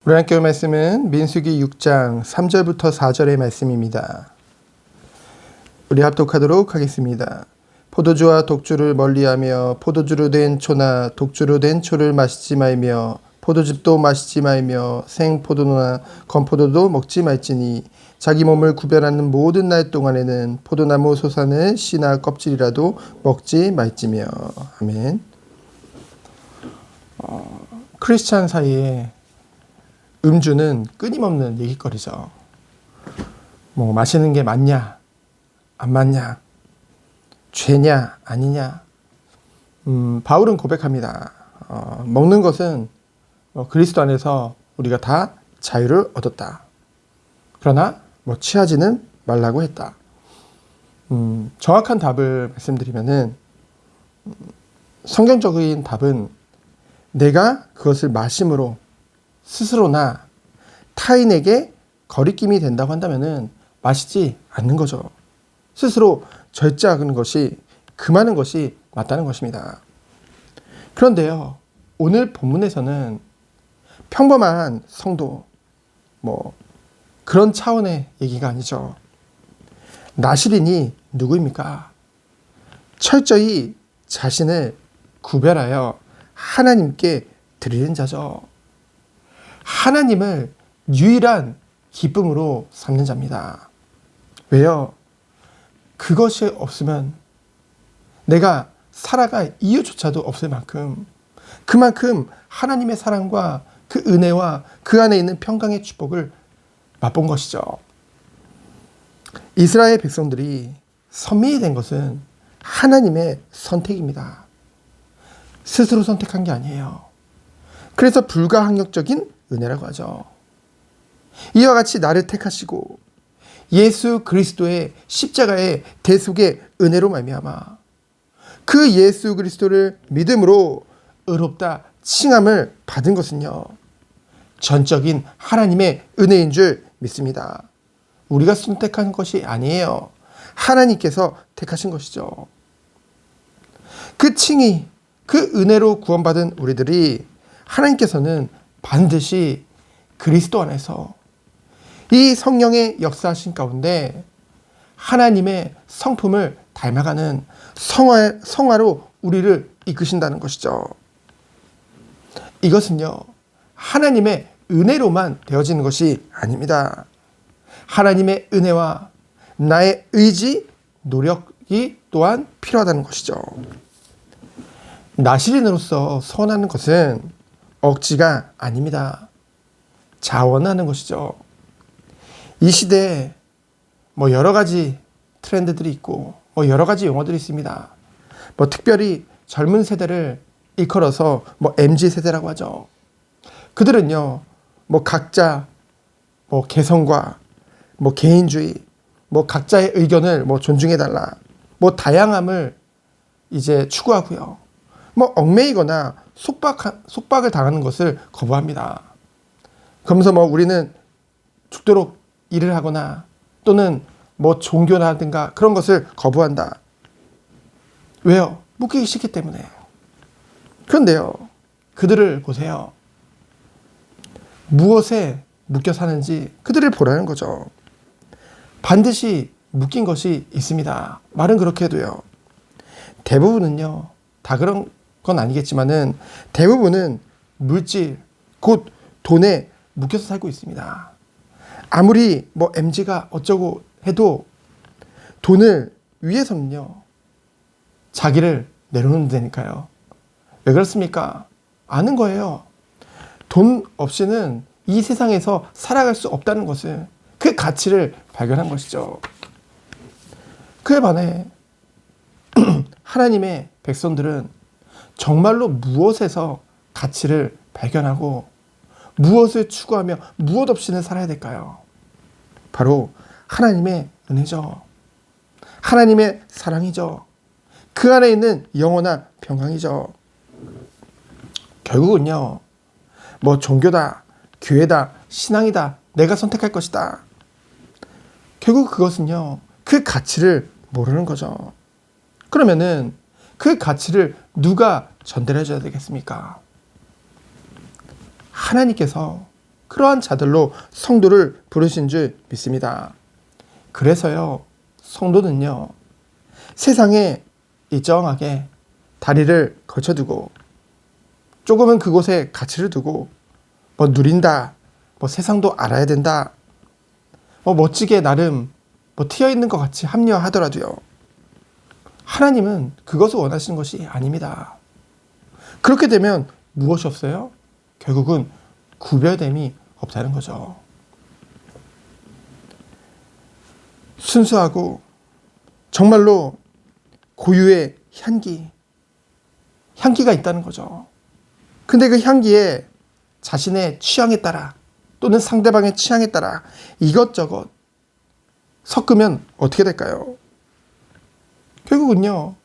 오늘 함께 말씀은 민수기 6장 3절부터 4절의 말씀입니다. 우리 합독하도록 하겠습니다. 포도주와 독주를 멀리하며 포도주로 된 초나 독주로 된 초를 마시지 말며 포도즙도 마시지 말며 생포도나 건포도도 먹지 말지니 자기 몸을 구별하는 모든 날 동안에는 포도나무 솟아는 씨나 껍질이라도 먹지 말지며. 아멘. 크리스찬 사이에 음주는 끊임없는 얘기거리죠. 마시는 게 맞냐, 안 맞냐, 죄냐, 아니냐. 바울은 고백합니다. 먹는 것은 그리스도 안에서 우리가 다 자유를 얻었다. 그러나 취하지는 말라고 했다. 정확한 답을 말씀드리면은 성경적인 답은 내가 그것을 마심으로 스스로나 타인에게 거리낌이 된다고 한다면은 마시지 않는 거죠. 스스로 절제하는 것이, 금하는 것이 맞다는 것입니다. 그런데요, 오늘 본문에서는 평범한 성도, 그런 차원의 얘기가 아니죠. 나실인이 누구입니까? 철저히 자신을 구별하여 하나님께 드리는 자죠. 하나님을 유일한 기쁨으로 삼는 자입니다. 왜요? 그것이 없으면 내가 살아갈 이유조차도 없을 만큼, 그만큼 하나님의 사랑과 그 은혜와 그 안에 있는 평강의 축복을 맛본 것이죠. 이스라엘 백성들이 선민이 된 것은 하나님의 선택입니다. 스스로 선택한 게 아니에요. 그래서 불가항력적인 은혜라고 하죠. 이와 같이 나를 택하시고 예수 그리스도의 십자가의 대속의 은혜로 말미암아 그 예수 그리스도를 믿음으로 의롭다 칭함을 받은 것은요, 전적인 하나님의 은혜인 줄 믿습니다. 우리가 선택한 것이 아니에요. 하나님께서 택하신 것이죠. 그 칭의, 그 은혜로 구원받은 우리들이 하나님께서는 반드시 그리스도 안에서 이 성령의 역사하신 가운데 하나님의 성품을 닮아가는 성화로 우리를 이끄신다는 것이죠. 이것은요, 하나님의 은혜로만 되어지는 것이 아닙니다. 하나님의 은혜와 나의 의지, 노력이 또한 필요하다는 것이죠. 나실인으로서 선하는 것은 억지가 아닙니다. 자원하는 것이죠. 이 시대에 여러 가지 트렌드들이 있고 여러 가지 용어들이 있습니다. 특별히 젊은 세대를 일컬어서 MZ 세대라고 하죠. 그들은요, 각자 개성과 개인주의, 각자의 의견을 존중해달라, 다양함을 이제 추구하고요. 얽매이거나 속박을 당하는 것을 거부합니다. 그러면서 우리는 죽도록 일을 하거나 또는 종교라든가 그런 것을 거부한다. 왜요? 묶이기 싫기 때문에. 그런데요, 그들을 보세요. 무엇에 묶여 사는지 그들을 보라는 거죠. 반드시 묶인 것이 있습니다. 말은 그렇게 해도요. 대부분은요, 다 그런 건 아니겠지만은 대부분은 물질, 곧 돈에 묶여서 살고 있습니다. 아무리 MZ가 어쩌고 해도 돈을 위해서는요, 자기를 내려놓는 데니까요. 왜 그렇습니까? 아는 거예요. 돈 없이는 이 세상에서 살아갈 수 없다는 것을, 그 가치를 발견한 것이죠. 그에 반해 하나님의 백성들은 정말로 무엇에서 가치를 발견하고 무엇을 추구하며 무엇 없이는 살아야 될까요? 바로 하나님의 은혜죠. 하나님의 사랑이죠. 그 안에 있는 영원한 평강이죠. 결국은요, 종교다, 교회다, 신앙이다, 내가 선택할 것이다. 결국 그것은요, 그 가치를 모르는 거죠. 그러면은 그 가치를 누가 전달해 줘야 되겠습니까? 하나님께서 그러한 자들로 성도를 부르신 줄 믿습니다. 그래서요, 성도는요, 세상에 일정하게 다리를 걸쳐두고 조금은 그곳에 가치를 두고 뭐 누린다, 뭐 세상도 알아야 된다, 뭐 멋지게 나름 뭐 트여있는 것 같이 합리화하더라도요, 하나님은 그것을 원하시는 것이 아닙니다. 그렇게 되면 무엇이 없어요? 결국은 구별됨이 없다는 거죠. 순수하고 정말로 고유의 향기가 있다는 거죠. 근데 그 향기에 자신의 취향에 따라 또는 상대방의 취향에 따라 이것저것 섞으면 어떻게 될까요? 결국은요,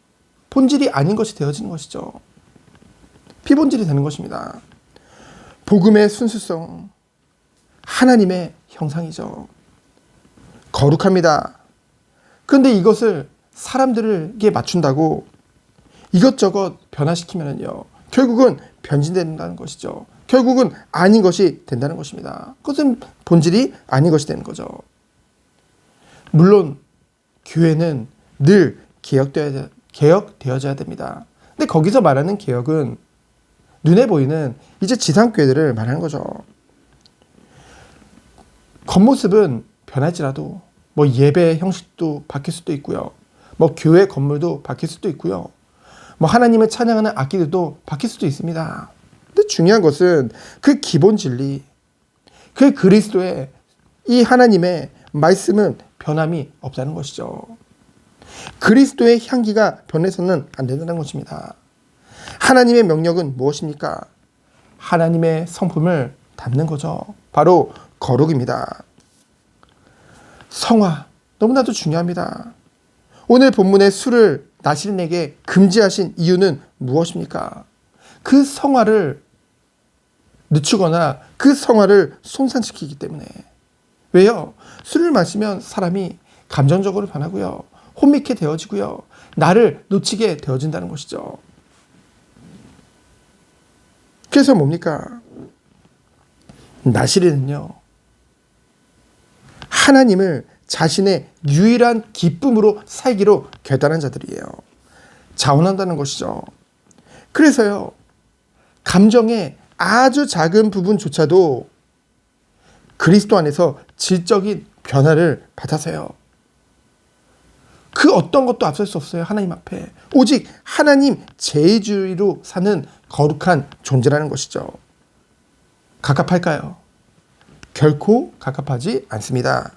본질이 아닌 것이 되어지는 것이죠. 피본질이 되는 것입니다. 복음의 순수성, 하나님의 형상이죠. 거룩합니다. 그런데 이것을 사람들에게 맞춘다고 이것저것 변화시키면요, 결국은 변질된다는 것이죠. 결국은 아닌 것이 된다는 것입니다. 그것은 본질이 아닌 것이 되는 거죠. 물론 교회는 늘 개혁되어져야 됩니다. 근데 거기서 말하는 개혁은 눈에 보이는 이제 지상교회들을 말하는 거죠. 겉모습은 변할지라도 뭐 예배 형식도 바뀔 수도 있고요. 뭐 교회 건물도 바뀔 수도 있고요. 뭐 하나님을 찬양하는 악기들도 바뀔 수도 있습니다. 근데 중요한 것은 그 기본 진리, 그 그리스도의 이 하나님의 말씀은 변함이 없다는 것이죠. 그리스도의 향기가 변해서는 안 된다는 것입니다. 하나님의 명령은 무엇입니까? 하나님의 성품을 담는 거죠. 바로 거룩입니다. 성화, 너무나도 중요합니다. 오늘 본문의 술을 나실인에게 금지하신 이유는 무엇입니까? 그 성화를 늦추거나 그 성화를 손상시키기 때문에. 왜요? 술을 마시면 사람이 감정적으로 변하고요, 혼미케 되어지고요, 나를 놓치게 되어진다는 것이죠. 그래서 뭡니까? 나실인은요, 하나님을 자신의 유일한 기쁨으로 살기로 결단한 자들이에요. 자원한다는 것이죠. 그래서요, 감정의 아주 작은 부분조차도 그리스도 안에서 질적인 변화를 받아서요, 그 어떤 것도 앞설 수 없어요. 하나님 앞에 오직 하나님 제의주의로 사는 거룩한 존재라는 것이죠. 갑갑할까요? 결코 갑갑하지 않습니다.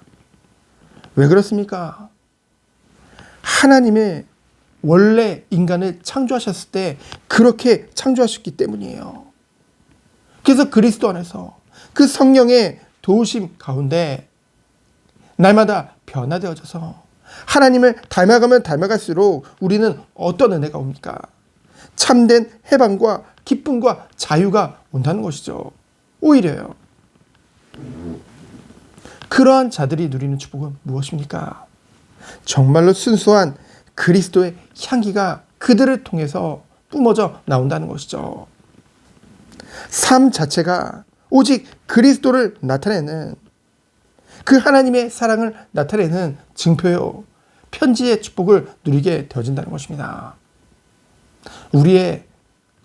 왜 그렇습니까? 하나님의 원래 인간을 창조하셨을 때 그렇게 창조하셨기 때문이에요. 그래서 그리스도 안에서 그 성령의 도우심 가운데 날마다 변화되어져서 하나님을 닮아가면 닮아갈수록 우리는 어떤 은혜가 옵니까? 참된 해방과 기쁨과 자유가 온다는 것이죠. 오히려요, 그러한 자들이 누리는 축복은 무엇입니까? 정말로 순수한 그리스도의 향기가 그들을 통해서 뿜어져 나온다는 것이죠. 삶 자체가 오직 그리스도를 나타내는, 그 하나님의 사랑을 나타내는 증표요, 편지의 축복을 누리게 되어진다는 것입니다.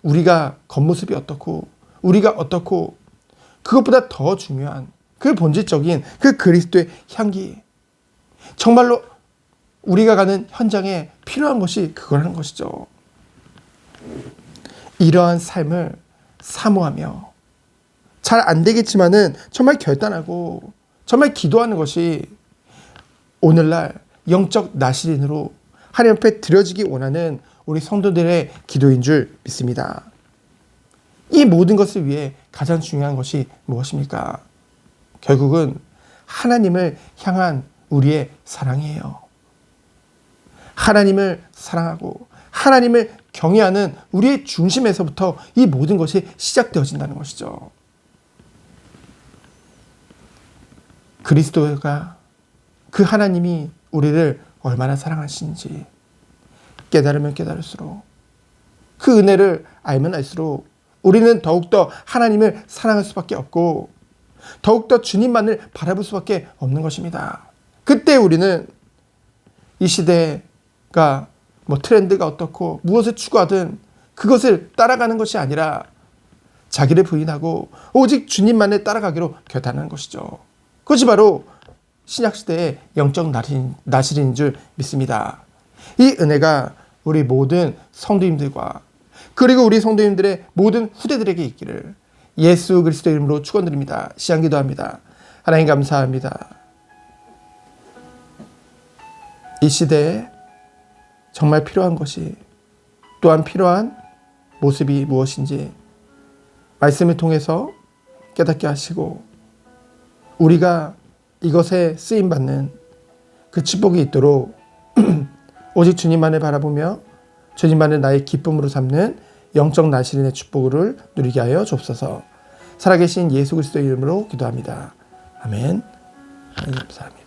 우리가 겉모습이 어떻고 우리가 어떻고 그것보다 더 중요한 그 본질적인 그 그리스도의 향기, 정말로 우리가 가는 현장에 필요한 것이 그거라는 것이죠. 이러한 삶을 사모하며 잘 안 되겠지만은 정말 결단하고 정말 기도하는 것이 오늘날 영적 나실인으로 하나님 앞에 드려지기 원하는 우리 성도들의 기도인 줄 믿습니다. 이 모든 것을 위해 가장 중요한 것이 무엇입니까? 결국은 하나님을 향한 우리의 사랑이에요. 하나님을 사랑하고 하나님을 경외하는 우리의 중심에서부터 이 모든 것이 시작되어진다는 것이죠. 그리스도가, 그 하나님이 우리를 얼마나 사랑하시는지 깨달으면 깨달을수록, 그 은혜를 알면 알수록 우리는 더욱더 하나님을 사랑할 수밖에 없고, 더욱더 주님만을 바라볼 수밖에 없는 것입니다. 그때 우리는 이 시대가 트렌드가 어떻고 무엇을 추구하든 그것을 따라가는 것이 아니라 자기를 부인하고 오직 주님만을 따라가기로 결단하는 것이죠. 그것이 바로 신약시대의 영적 나실인 줄 믿습니다. 이 은혜가 우리 모든 성도님들과 그리고 우리 성도님들의 모든 후대들에게 있기를 예수 그리스도의 이름으로 축원드립니다. 시향기도합니다. 하나님 감사합니다. 이 시대에 정말 필요한 것이 또한 필요한 모습이 무엇인지 말씀을 통해서 깨닫게 하시고 우리가 이것에 쓰임받는 그 축복이 있도록 오직 주님만을 바라보며 주님만을 나의 기쁨으로 삼는 영적 나실인의 축복을 누리게 하여 주옵소서. 살아계신 예수 그리스도의 이름으로 기도합니다. 아멘. 하나님 감사합니다.